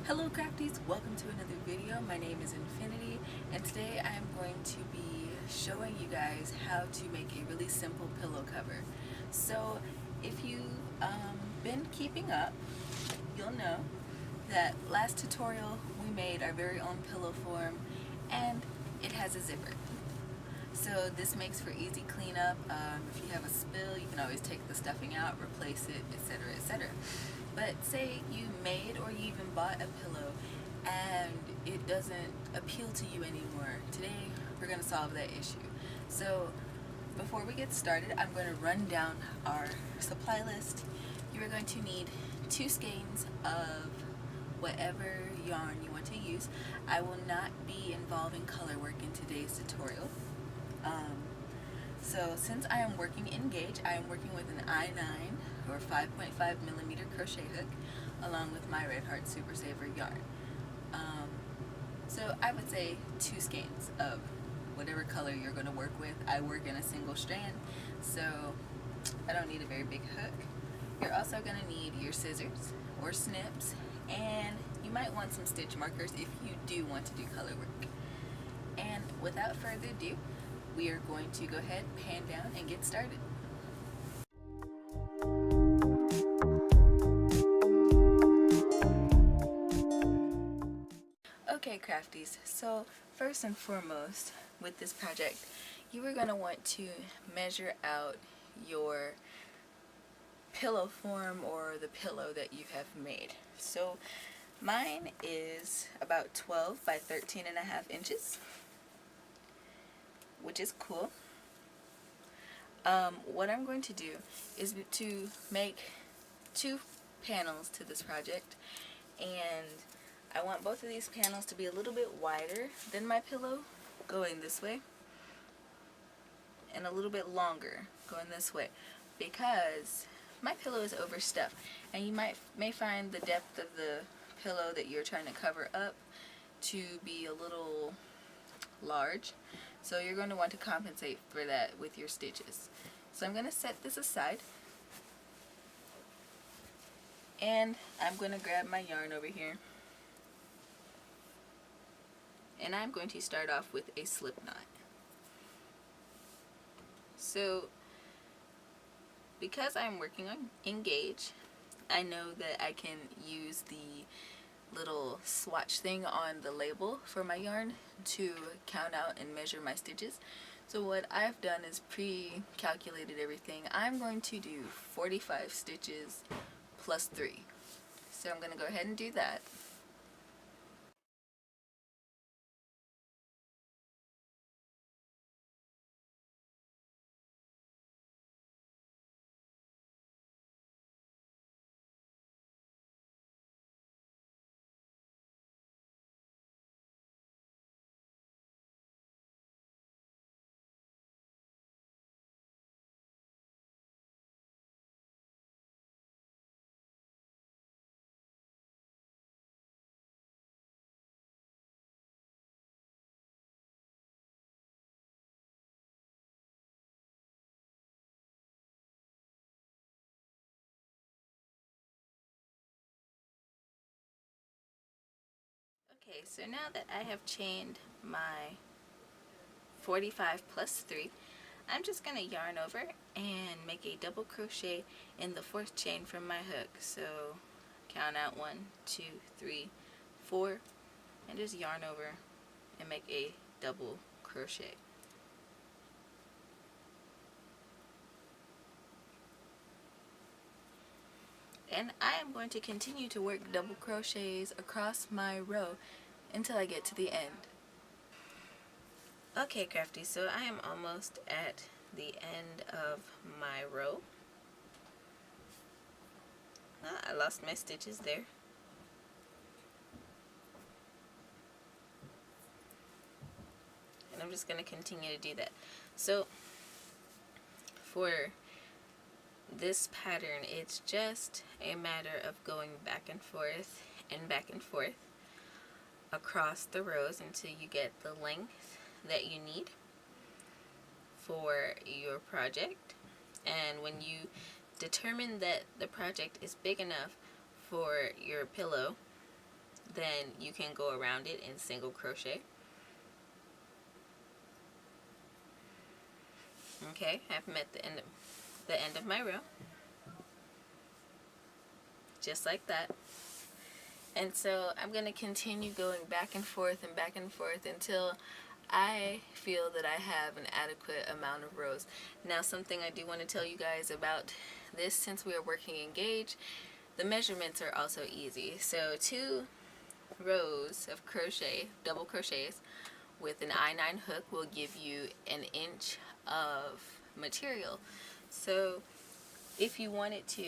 Hello crafties, welcome to another video. My name is Infiniti and today I am going to be showing you guys how to make a really simple pillow cover. So if you've been keeping up, you'll know that last tutorial we made our very own pillow form and it has a zipper. So this makes for easy cleanup. If you have a spill, you can always take the stuffing out, replace it, etc., etc. But say you made or you even bought a pillow and it doesn't appeal to you anymore. Today we're going to solve that issue. So before we get started, I'm going to run down our supply list. You are going to need 2 skeins of whatever yarn you want to use. I will not be involving color work in today's tutorial. So since I am working in gauge, I am working with an I9 or 5.5 millimeter crochet hook along with my Red Heart Super Saver yarn. So I would say 2 skeins of whatever color you're going to work with. I work in a single strand, so I don't need a very big hook. You're also going to need your scissors or snips, and you might want some stitch markers if you do want to do color work. And without further ado, we are going to go ahead, pan down, and get started. Okay crafties, so first and foremost with this project, you are going to want to measure out your pillow form or the pillow that you have made. So mine is about 12 by 13 and a half inches, which is cool. What I'm going to do is to make 2 panels to this project, and I want both of these panels to be a little bit wider than my pillow going this way and a little bit longer going this way, because my pillow is overstuffed and you may find the depth of the pillow that you're trying to cover up to be a little large. So you're going to want to compensate for that with your stitches. So I'm going to set this aside, and I'm going to grab my yarn over here, and I'm going to start off with a slip knot. So because I'm working on Engage, I know that I can use the little swatch thing on the label for my yarn to count out and measure my stitches. So what I've done is pre-calculated everything. I'm going to do 45 stitches plus 3. So I'm going to go ahead and do that. Okay, so now that I have chained my 45 plus 3, I'm just going to yarn over and make a double crochet in the 4th chain from my hook. So count out 1, 2, 3, 4, and just yarn over and make a double crochet. And I am going to continue to work double crochets across my row until I get to the end. Okay crafty, so I am almost at the end of my row. I lost my stitches there. And I'm just going to continue to do that. So for this pattern, it's just a matter of going back and forth across the rows until you get the length that you need for your project. And when you determine that the project is big enough for your pillow, then you can go around it in single crochet. Okay, I've met the end of my row, just like that. And so I'm going to continue going back and forth until I feel that I have an adequate amount of rows. Now, something I do want to tell you guys about this, since we are working in gauge, the measurements are also easy. So 2 rows of crochet, double crochets with an I-9 hook will give you an inch of material. So if you wanted to,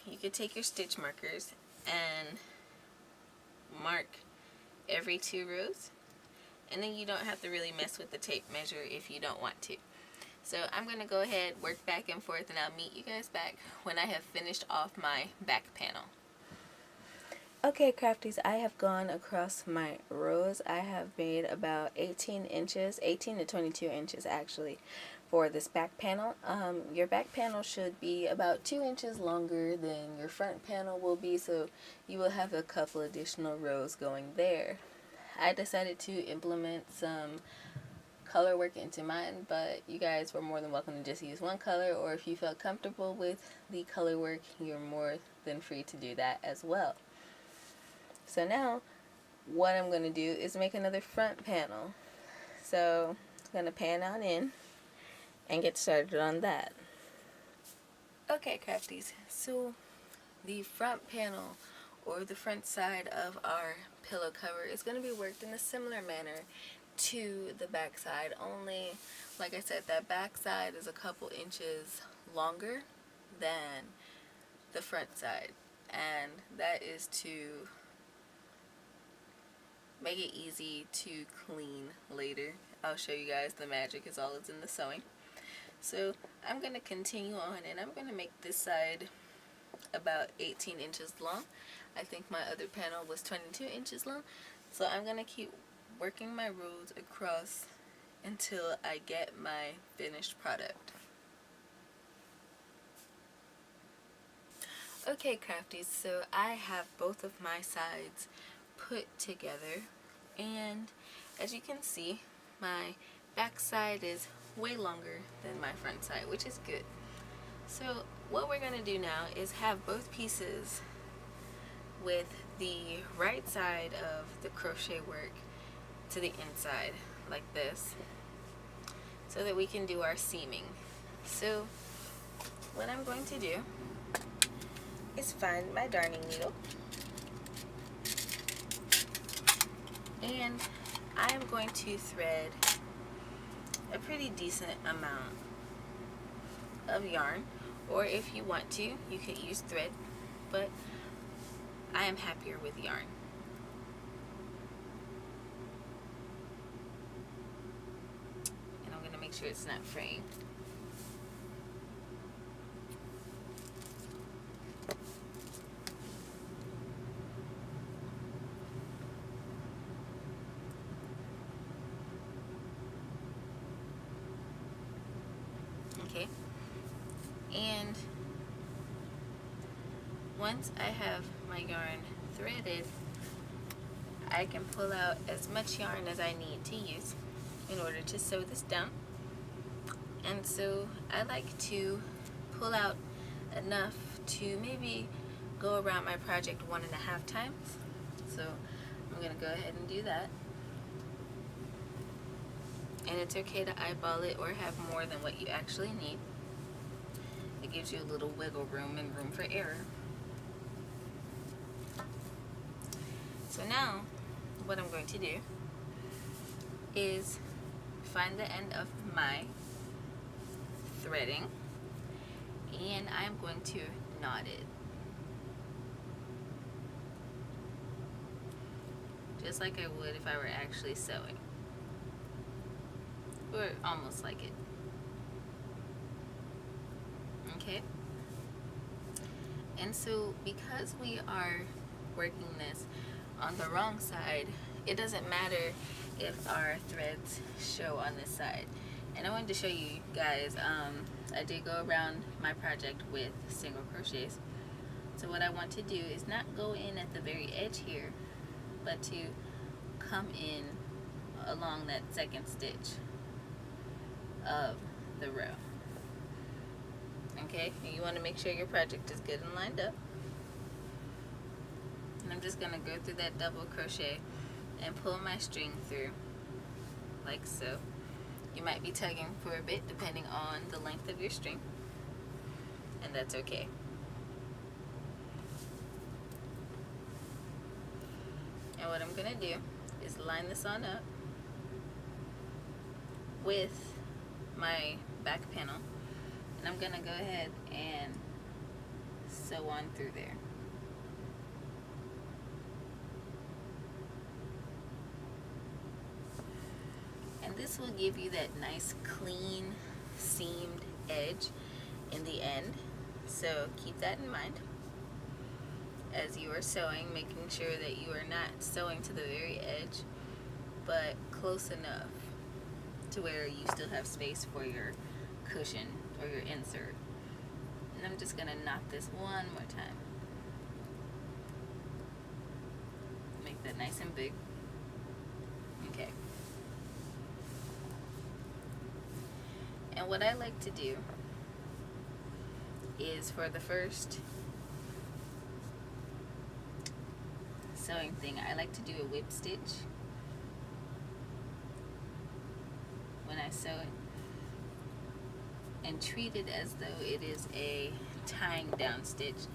you could take your stitch markers and mark every 2 rows, and then you don't have to really mess with the tape measure if you don't want to. So I'm going to go ahead, work back and forth, and I'll meet you guys back when I have finished off my back panel. Okay, crafties, I have gone across my rows. I have made about 18 to 22 inches actually for this back panel. Your back panel should be about 2 inches longer than your front panel will be, so you will have a couple additional rows going there. I decided to implement some color work into mine, but you guys were more than welcome to just use one color, or if you felt comfortable with the color work, you're more than free to do that as well. So now what I'm going to do is make another front panel. So I'm going to pan on in and get started on that. Okay, crafties, so the front panel, or the front side of our pillow cover, is going to be worked in a similar manner to the back side, only, like I said, that back side is a couple inches longer than the front side, and that is to make it easy to clean later. I'll show you guys the magic is all it's in the sewing. So I'm going to continue on, and I'm going to make this side about 18 inches long. I think my other panel was 22 inches long. So I'm going to keep working my rows across until I get my finished product. Okay, crafties, so I have both of my sides put together, and as you can see, my back side is way longer than my front side, which is good. So what we're going to do now is have both pieces with the right side of the crochet work to the inside like this, so that we can do our seaming. So what I'm going to do is find my darning needle, and I am going to thread a pretty decent amount of yarn, or if you want to, you could use thread, but I am happier with yarn. And I'm going to make sure it's not fraying. Okay, and once I have my yarn threaded, I can pull out as much yarn as I need to use in order to sew this down. And so I like to pull out enough to maybe go around my project 1.5 times. So I'm going to go ahead and do that. And it's okay to eyeball it or have more than what you actually need. It gives you a little wiggle room and room for error. So now what I'm going to do is find the end of my threading, and I'm going to knot it. Just like I would if I were actually sewing. Or almost like it. Okay? And so because we are working this on the wrong side, it doesn't matter if our threads show on this side. And I wanted to show you guys, I did go around my project with single crochets. So what I want to do is not go in at the very edge here, but to come in along that second stitch of the row. Okay, and you want to make sure your project is good and lined up. And I'm just going to go through that double crochet and pull my string through like so. You might be tugging for a bit depending on the length of your string, and that's okay. And what I'm going to do is line this on up with my back panel, and I'm going to go ahead and sew on through there. And this will give you that nice clean seamed edge in the end, so keep that in mind as you are sewing, making sure that you are not sewing to the very edge, but close enough to where you still have space for your cushion or your insert. And I'm just going to knot this one more time. Make that nice and big. Okay. And what I like to do is, for the first sewing thing, I like to do a whip stitch when I sew it, and treat it as though it is a tying down stitch.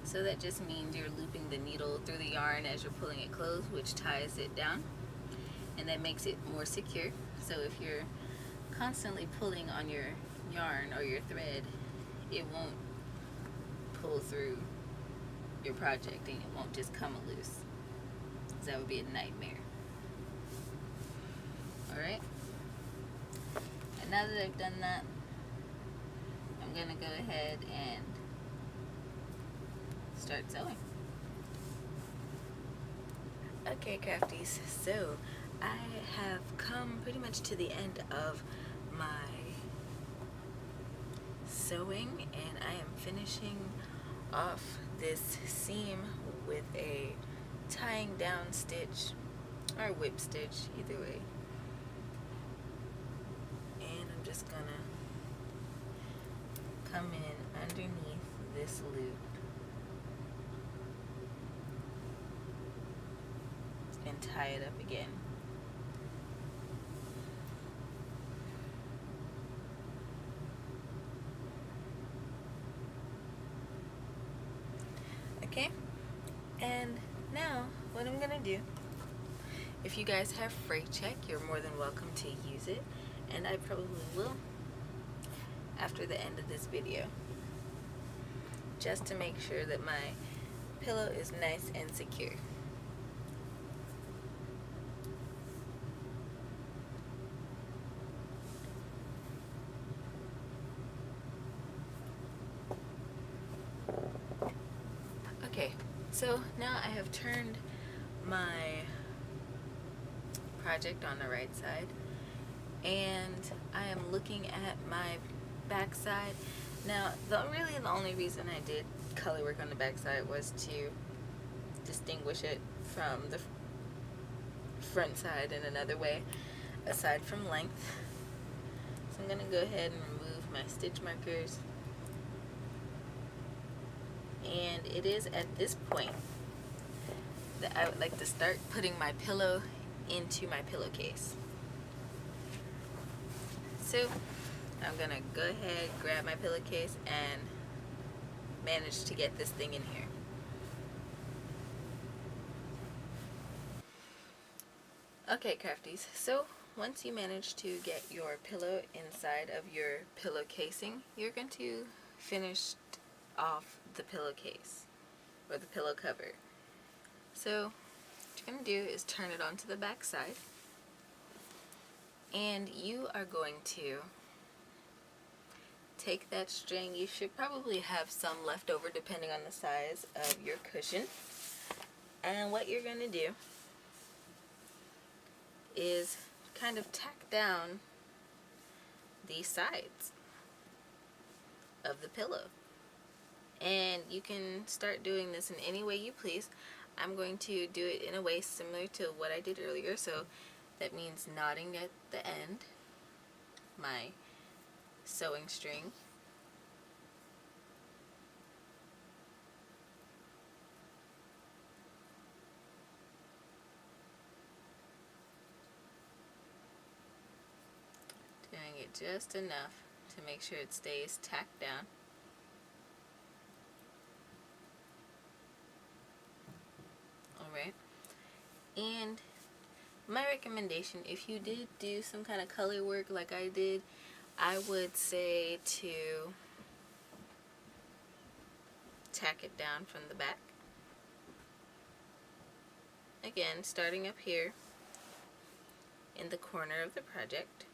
So that just means you're looping the needle through the yarn as you're pulling it closed, which ties it down, and that makes it more secure. So if you're constantly pulling on your yarn or your thread, it won't pull through your project and it won't just come loose, because that would be a nightmare. Alright, and now that I've done that, I'm going to go ahead and start sewing. Okay, crafties, so I have come pretty much to the end of my sewing, and I am finishing off this seam with a tying down stitch or whip stitch, either way. And I'm just gonna come in underneath this loop and tie it up again. Okay, and now what I'm gonna do, if you guys have freight check, you're more than welcome to use it, and I probably will after the end of this video, just to make sure that my pillow is nice and secure. Okay, so now I have turned my project on the right side, and I am looking at my back side. Now, the only reason I did color work on the back side was to distinguish it from the front side in another way, aside from length. So I'm going to go ahead and remove my stitch markers. And it is at this point that I would like to start putting my pillow into my pillowcase. So I'm going to go ahead, grab my pillowcase, and manage to get this thing in here. Okay, crafties, so once you manage to get your pillow inside of your pillow casing, you're going to finish off the pillowcase or the pillow cover. So what you're going to do is turn it onto the back side, and you are going to take that string. You should probably have some left over depending on the size of your cushion, and what you're going to do is kind of tack down the sides of the pillow. And you can start doing this in any way you please. I'm going to do it in a way similar to what I did earlier, so that means knotting at the end my sewing string, doing it just enough to make sure it stays tacked down. Alright, and my recommendation, if you did do some kind of color work like I did, I would say to tack it down from the back. Again, starting up here in the corner of the project.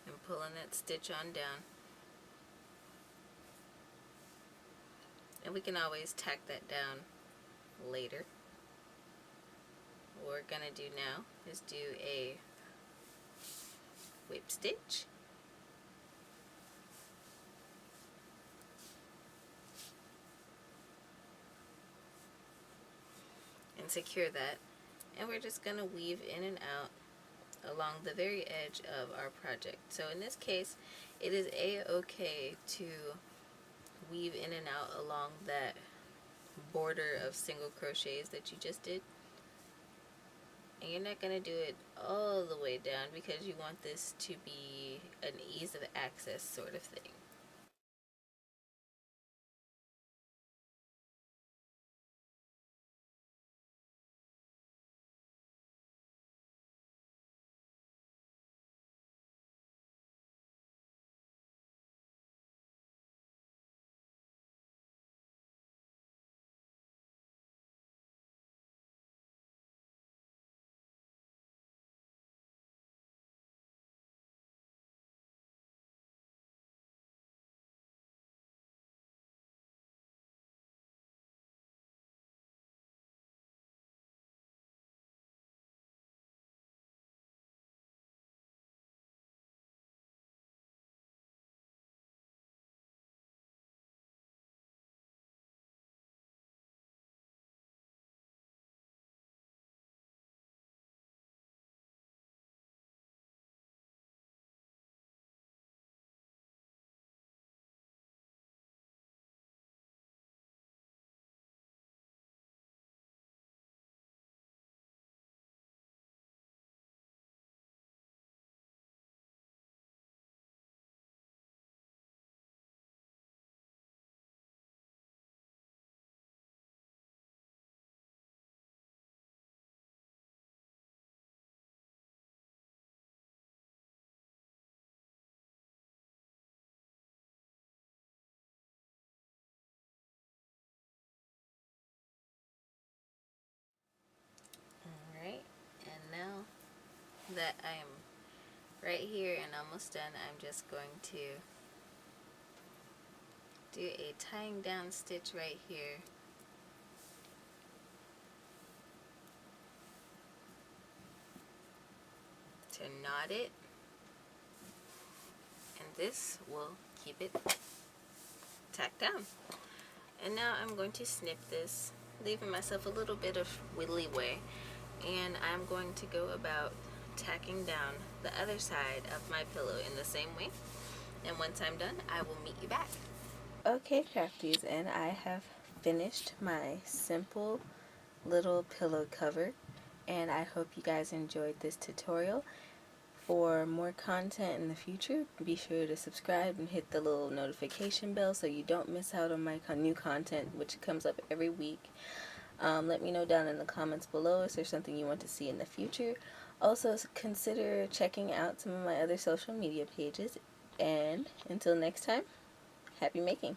And pulling that stitch on down. And we can always tack that down later. What we're going to do now is do a whip stitch. And secure that. And we're just going to weave in and out along the very edge of our project. So in this case, it is a-okay to weave in and out along that border of single crochets that you just did. And you're not going to do it all the way down because you want this to be an ease of access sort of thing. Alright, and now that I am right here and almost done, I'm just going to do a tying down stitch right here. To knot it, and this will keep it tacked down. And now I'm going to snip this, leaving myself a little bit of leeway, and I'm going to go about tacking down the other side of my pillow in the same way. And once I'm done, I will meet you back. Okay, crafties, and I have finished my simple little pillow cover, and I hope you guys enjoyed this tutorial. For more content in the future, be sure to subscribe and hit the little notification bell so you don't miss out on my new content, which comes up every week. Let me know down in the comments below if there's something you want to see in the future. Also, consider checking out some of my other social media pages. And until next time, happy making!